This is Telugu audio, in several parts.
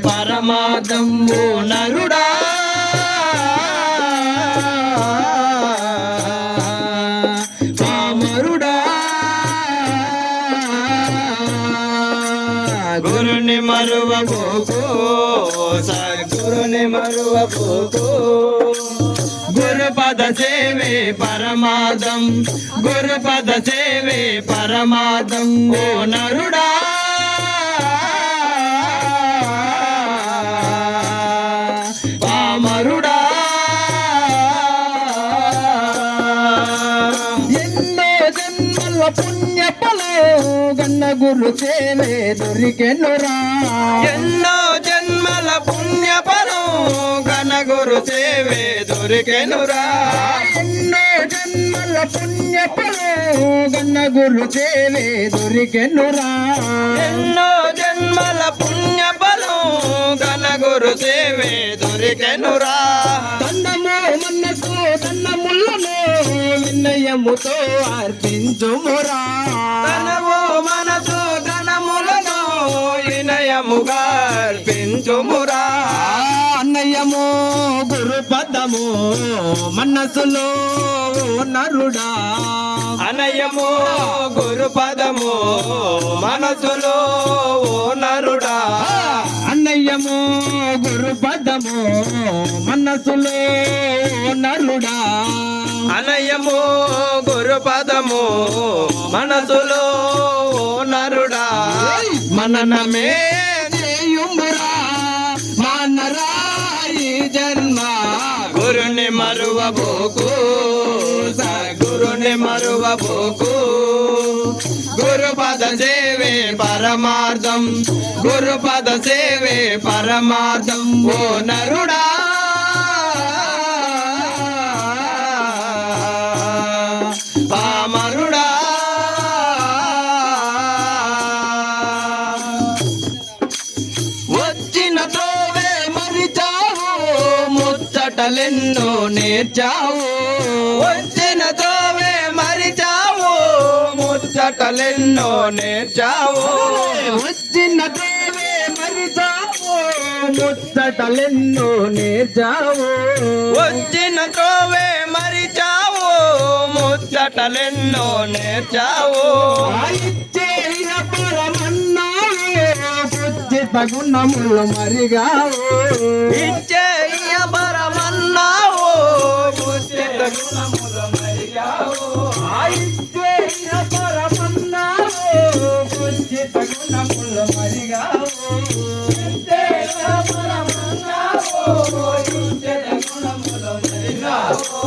పరమాదము నరుడా పామరుడా గురుని మరువబోకు సద్గురుని మరువబోకు గురుపద సేవే పరమాదం గురుపద సేవే పరమాదం ఓ నరుడా పామరుడా ఎన్నో జన్మల పుణ్య ఫలం గన్న గురు సేవే దొరికెనురా ఎన్నో జన్మల పుణ్య ఫలం గన్న గురు సేవే దొరికెనురా ఎన్నో జన్మల పుణ్య ఫలం గన్న గురు సేవే దొరికెనురా ఎన్నో జన్మల పుణ్య ఫలం గన్న గురు సేవే దొరికెనురా తన్నము మనసు తన్నములను వినయముతో అర్పించుమురా తనము మనసు ధనములను వినయముగా అర్పించుమురా అన్నయము గురు పదము మనసులో నరుడా అనయము గురు పదము మనసులో నరుడా అన్నయ్యము గురు పదము మనసులో నరుడా అనయము గురు పదము మనసులో నరుడా మననమే చేయుమురా మానరాయి జన్మ గురుని మరువబోకు సద్గురుని మరువబోకు గురుపద సేవే పరమార్థం గురుపద సేవే పరమార్థం ఓ నరుడా పామరుడా వచ్చిన త్రోవే మరిచావు ముచ్చటలెన్నో నేర్చావు వచ్చిన త్రోవే మరిచావు ముచ్చటలెన్నో నేర్చావు వచ్చిన త్రోవే మరిచావు ముచ్చటలెన్నో నేర్చావు వచ్చిన త్రోవే మరిచావు ముచ్చటలెన్నో నేర్చావు గుణములు మరిగావు ఇచ్చేయ పరమన్నావు పుచ్చిత గుణములు మరిగావు ఇచ్చేయ పరమన్నావు పుచ్చిత గుణములు మరిగావు ఇచ్చేయ పరమన్నావు పుచ్చిత గుణములు మరిగావు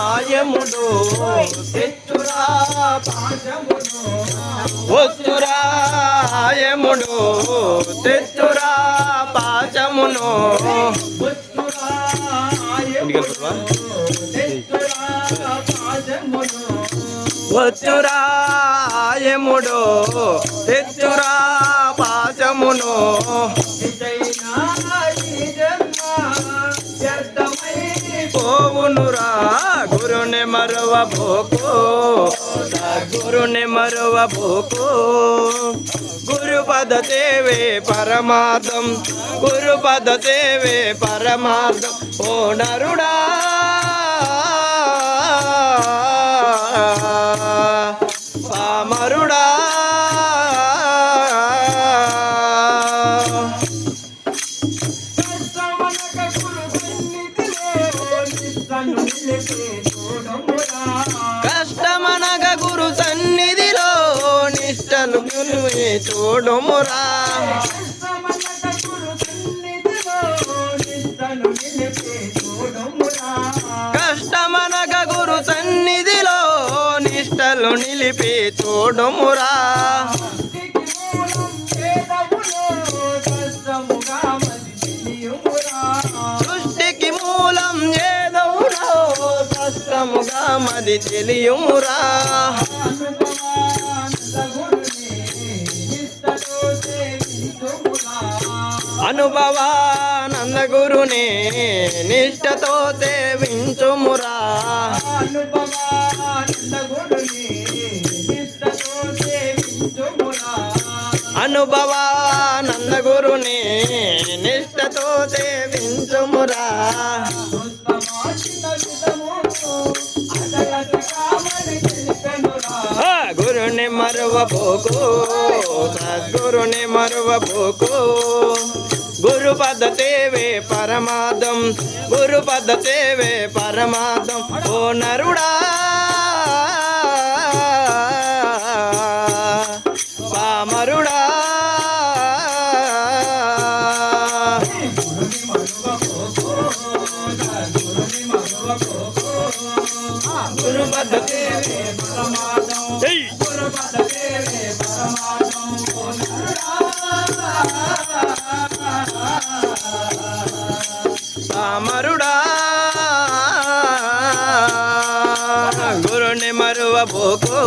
ఆయముడు తెచ్చురా పాశమును వస్తురాయముడు తెచ్చురా పాశమును వచ్చురాయముడు తెచ్చురా పాశమును పోవునురా గురుని మరువబోకు గురుని మరువబోకు గురుపద సేవే పరమార్థం గురుపద సేవే పరమార్థం ఓ నరుడా పామరుడా కష్టమనగ గురు సన్నిధిలో నిష్టలు చూడుమురా కష్టమనగ గురు సన్నిధిలో నిష్టలు నిలిపి చూడుమురా సృష్టికి మూలం ఏదవునో కష్టముగా మది తెలియుమురా అనుభవానంద గురుని నిష్టతో సేవించుమురా అనుభవానంద గురుని నిష్టతో సేవించుమురా గురుని మరువబోకు సద్గురుని మరువబోకు గురు పద్ధతేవే పరమాదం గురు పద్ధతేవే పరమాదం ఓ నరుడా పామరుడా గురు పద్ధతేవే పరమాదం గురు పద్ధతేవే పరమాదం ఓ నరుడా పామరుడా గురుని మరువబోకు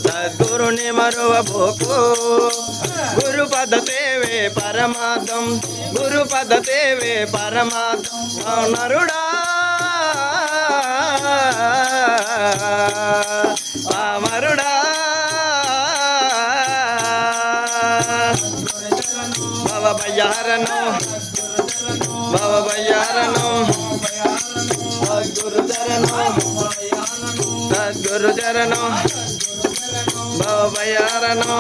సద్గురుని మరువబోకు గురు పద్ధతేవే పరమాదం గురు పద్ధతేవే పరమాదం నరుడా పామరుడా భవ బయ్యారను భవ బయ్యారను సద్గురు చరణం సద్గురు చరణం భవ బయ్యారను